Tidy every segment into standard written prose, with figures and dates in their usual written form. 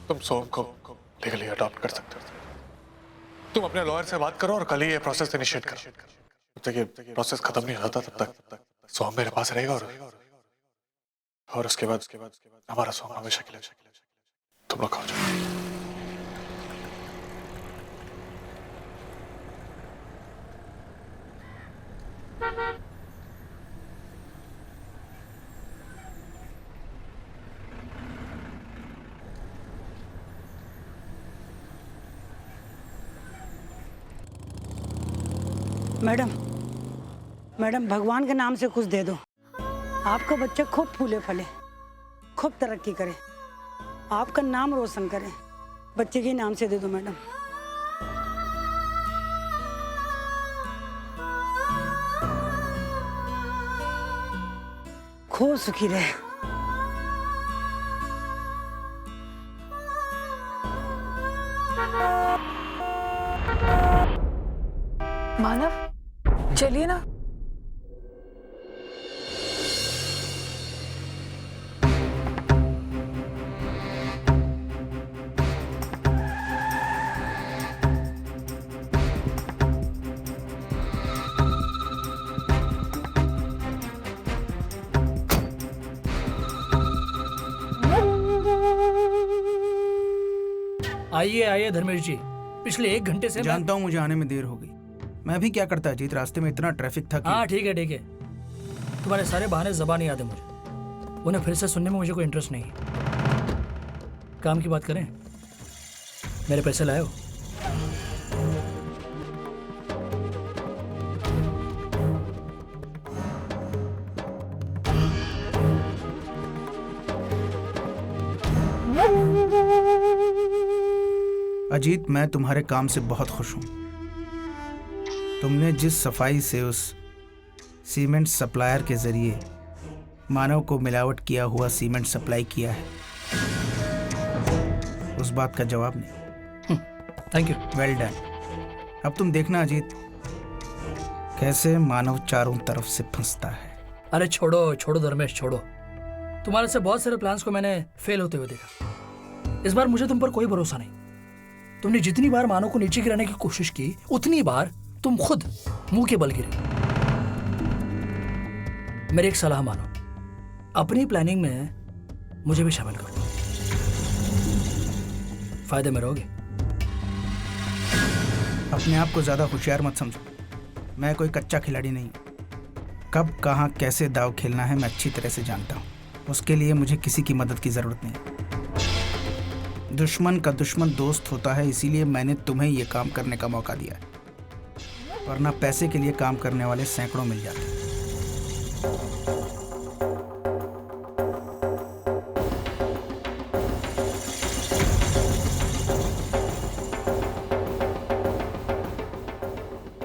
तुम सोम को legally adopt कर सकते हो। तुम अपने लॉयर से बात करो और कल ही ये प्रोसेस इनिशिएट करो। जब तक ये प्रोसेस खत्म नहीं होता तब तक सोम मेरे पास रहेगा और उसके बाद हमारा सोम हमेशा के लिए तुम लोग खाओ जाओ। मैडम भगवान के नाम से कुछ दे दो। आपका बच्चा खूब फूले फले, खूब तरक्की करे, आपका नाम रोशन करे। बच्चे के नाम से दे दो मैडम। खूब सुखी रहे। मानव, चलिए ना। आइए आइए धर्मेश जी, पिछले 1 घंटे से जानता हूँ मुझे आने में देर हो गई। मैं भी क्या करता अजीत, रास्ते में इतना ट्रैफिक था कि... हाँ ठीक है। तुम्हारे सारे बहाने ज़बान याद है मुझे, उन्हें फिर से सुनने में मुझे कोई इंटरेस्ट नहीं है। काम की बात करें, मेरे पैसे लाए हो? अजीत, मैं तुम्हारे काम से बहुत खुश हूँ। तुमने जिस सफाई से उस सीमेंट सप्लायर के जरिए मानव को मिलावट किया हुआ सीमेंट सप्लाई किया है, उस बात का जवाब नहीं। Thank you. Well done. अब तुम देखना अजीत, कैसे मानव चारों तरफ से फंसता है। अरे छोड़ो धर्मेश, छोड़ो। तुम्हारे से बहुत सारे प्लान्स को मैंने फेल होते हुए देखा। इस बार मुझे तुम पर कोई भरोसा नहीं। तुमने जितनी बार मानव को नीचे गिराने की कोशिश की, उतनी बार तुम खुद मुंह के बल गिरे। मेरी एक सलाह मानो, अपनी प्लानिंग में मुझे भी शामिल करो, फायदे में रहोगे। अपने आप को ज्यादा होशियार मत समझो। मैं कोई कच्चा खिलाड़ी नहीं हूँ। कब कहाँ कैसे दाव खेलना है मैं अच्छी तरह से जानता हूँ। उसके लिए मुझे किसी की मदद की जरूरत नहीं। दुश्मन का दुश्मन दोस्त होता है, इसीलिए मैंने तुम्हें यह काम करने का मौका दिया है, वरना पैसे के लिए काम करने वाले सैकड़ों मिल जाते।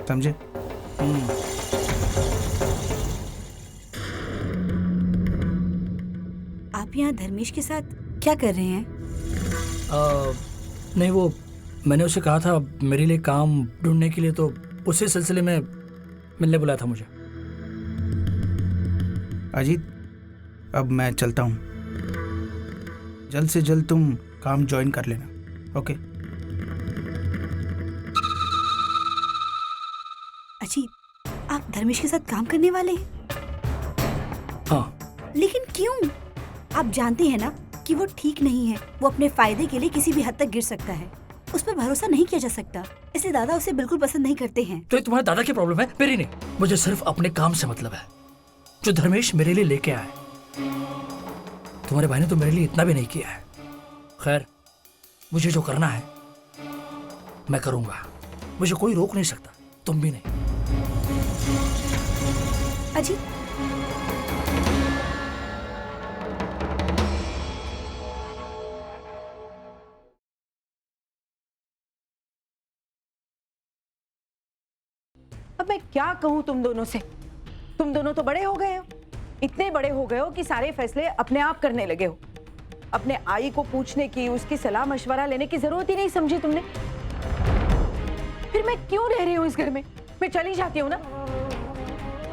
समझे? आप यहाँ धर्मेश के साथ क्या कर रहे हैं? नहीं, वो मैंने उसे कहा था मेरे लिए काम ढूंढने के लिए, तो उसी सिलसिले में मिलने बुलाया था मुझे। अजीत, अब मैं चलता हूँ। जल्द से जल्द तुम काम ज्वाइन कर लेना, ओके? अजीत, आप धर्मेश के साथ काम करने वाले हैं? हाँ। लेकिन क्यों? आप जानते हैं ना कि वो ठीक नहीं है। वो अपने फायदे के लिए किसी भी हद तक गिर सकता है। उस पर भरोसा नहीं किया जा सकता, इसलिए दादा उसे बिल्कुल पसंद नहीं करते हैं। तो ये तुम्हारे दादा की प्रॉब्लम है, मेरी नहीं। मुझे सिर्फ अपने काम से मतलब है, जो धर्मेश मेरे लिए लेके आए। तुम्हारे भाई ने तो मेरे लिए इतना भी नहीं किया है। खैर, मुझे जो करना है मैं करूंगा, मुझे कोई रोक नहीं सकता, तुम भी नहीं। अजीत, अब मैं क्या कहूँ तुम दोनों से? तुम दोनों तो बड़े हो गए हो, इतने बड़े हो गए हो कि सारे फैसले अपने आप करने लगे हो। अपने आई को पूछने की, उसकी सलाह मशवरा लेने की जरूरत ही नहीं समझी तुमने। फिर मैं क्यों रह रही हूँ इस घर में? मैं चली जाती हूँ ना,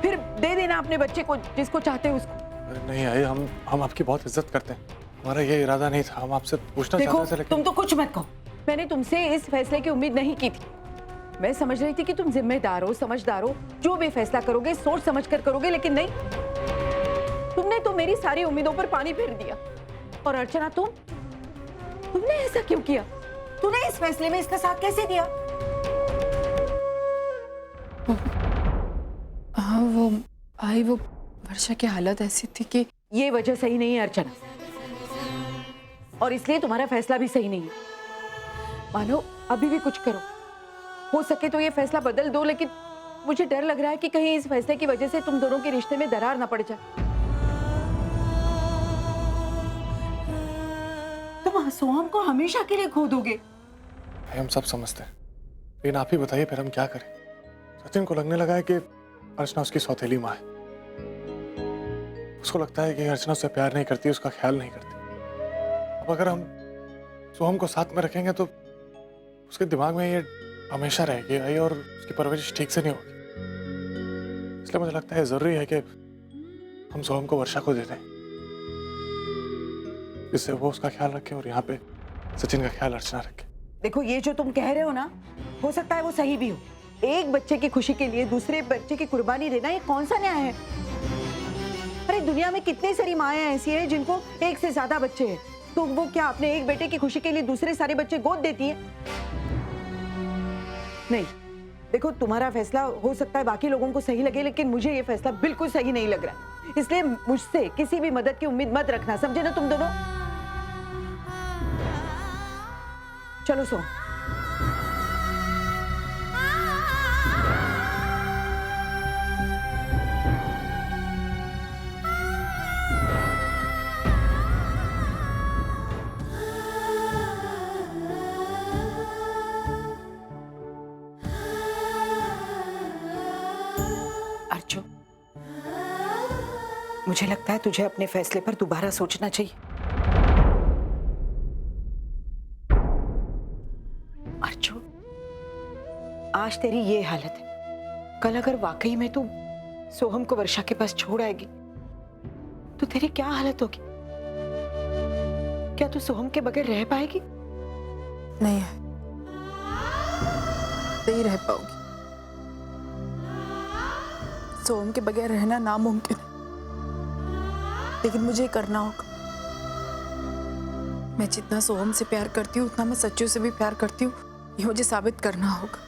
फिर दे देना अपने बच्चे को जिसको चाहते हो उसको। नहीं आई, हम आपकी बहुत इज्जत करते हैं। हमारा ये इरादा नहीं था, हम आपसे पूछना देखो चाहते थे लेकिन तुम तो कुछ मत कहो। मैंने तुमसे इस फैसले की उम्मीद नहीं की थी। मैं समझ रही थी कि तुम जिम्मेदार हो, समझदार हो, जो भी फैसला करोगे सोच समझ कर करोगे, लेकिन नहीं, तुमने तो मेरी सारी उम्मीदों पर पानी फेर दिया। और अर्चना तुमने ऐसा क्यों किया? तूने इस फैसले में इसका साथ कैसे दिया? हाँ वो वर्षा की हालत ऐसी थी कि ये वजह सही नहीं है अर्चना, और इसलिए तुम्हारा फैसला भी सही नहीं है। मानो अभी भी कुछ करो, हो सके तो ये फैसला बदल दो, लेकिन मुझे डर लग रहा है कि कहीं इस फैसले की वजह से तुम दोनों के रिश्ते में दरार ना पड़ जाए। तुम सोहम को हमेशा के लिए खो दोगे। हम सब समझते हैं, लेकिन आप ही बताइए फिर हम क्या करें। सचिन को लगने लगा है कि अर्चना उसकी सौतेली माँ है। उसको लगता है कि अर्चना उससे प्यार नहीं करती, उसका ख्याल नहीं करती। अब अगर हम सोहम को साथ में रखेंगे तो उसके दिमाग में ये हमेशा रहेगी आई, और उसकी परवरिश ठीक से नहीं होगी। इसलिए मुझे लगता है जरूरी है कि हम सोहम को वर्षा को दे दें, जिससे वो उसका ख्याल रखे और यहाँ पे सचिन का ख्याल अर्चना रखे। देखो ये जो तुम कह रहे हो ना, हो सकता है वो सही भी हो। एक बच्चे की खुशी के लिए दूसरे बच्चे की कुर्बानी देना ये कौन सा न्याय है? अरे दुनिया में कितनी सारी माएँ ऐसी हैं जिनको एक से ज्यादा बच्चे हैं, तो वो क्या अपने एक बेटे की खुशी के लिए दूसरे सारे बच्चे गोद देती है? नहीं, देखो तुम्हारा फैसला हो सकता है बाकी लोगों को सही लगे, लेकिन मुझे ये फैसला बिल्कुल सही नहीं लग रहा। इसलिए मुझसे किसी भी मदद की उम्मीद मत रखना, समझे ना तुम दोनों? चलो सो। अर्जुन, मुझे लगता है तुझे अपने फैसले पर दोबारा सोचना चाहिए। अर्जुन, आज तेरी ये हालत है, कल अगर वाकई में तू सोहम को वर्षा के पास छोड़ आएगी तो तेरी क्या हालत होगी? क्या तू सोहम के बगैर रह पाएगी? नहीं है, नहीं रह पाऊंगी। सोहम के बगैर रहना नामुमकिन है, लेकिन मुझे करना होगा। मैं जितना सोहम से प्यार करती हूँ उतना मैं सच्चू से भी प्यार करती हूँ, ये मुझे साबित करना होगा।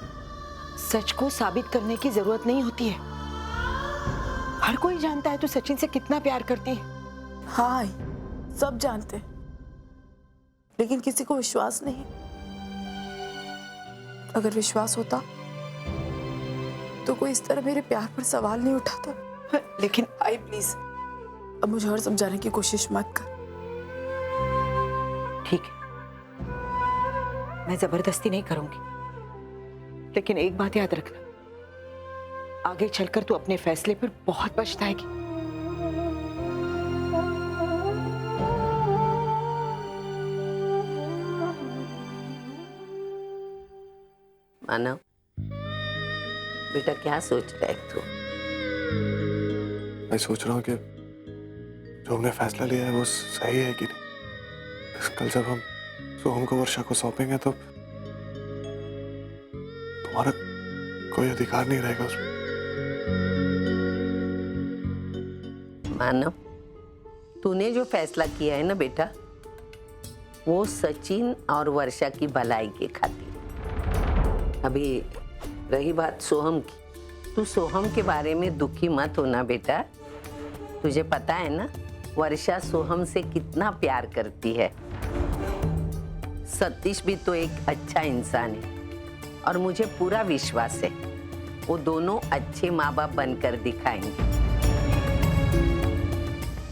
सच को साबित करने की जरूरत नहीं होती है। हर कोई जानता है तू सचिन से कितना प्यार करती है। हाँ, सब जानते हैं, लेकिन किसी को विश्वास नहीं। अगर विश्वास होता तो कोई इस तरह मेरे प्यार पर सवाल नहीं उठाता। लेकिन आई प्लीज, अब मुझे और समझाने की कोशिश मत कर। ठीक है, मैं जबरदस्ती नहीं करूंगी, लेकिन एक बात याद रखना, आगे चलकर तू अपने फैसले पर बहुत पछताएगी। मानव, बेटा क्या सोच रहा है तू? मैं सोच रहा हूँ कि जो हमने फैसला लिया है वो सही है कि नहीं। कल जब हम सोहम को वर्षा को सौंपेंगे तो तुम्हारा कोई अधिकार नहीं रहेगा उसमें। मानव, तूने जो फैसला किया है ना बेटा, वो सचिन और वर्षा की भलाई के खातिर। अभी रही बात सोहम की, तू सोहम के बारे में दुखी मत होना बेटा। तुझे पता है ना वर्षा सोहम से कितना प्यार करती है। सतीश भी तो एक अच्छा इंसान है और मुझे पूरा विश्वास है वो दोनों अच्छे माँ बाप बनकर दिखाएंगे।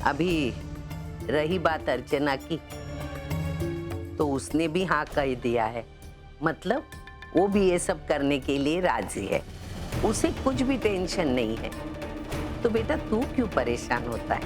अभी रही बात अर्चना की, तो उसने भी हाँ कह दिया है, मतलब वो भी ये सब करने के लिए राजी है। उसे कुछ भी टेंशन नहीं है। तो बेटा तू क्यों परेशान होता है?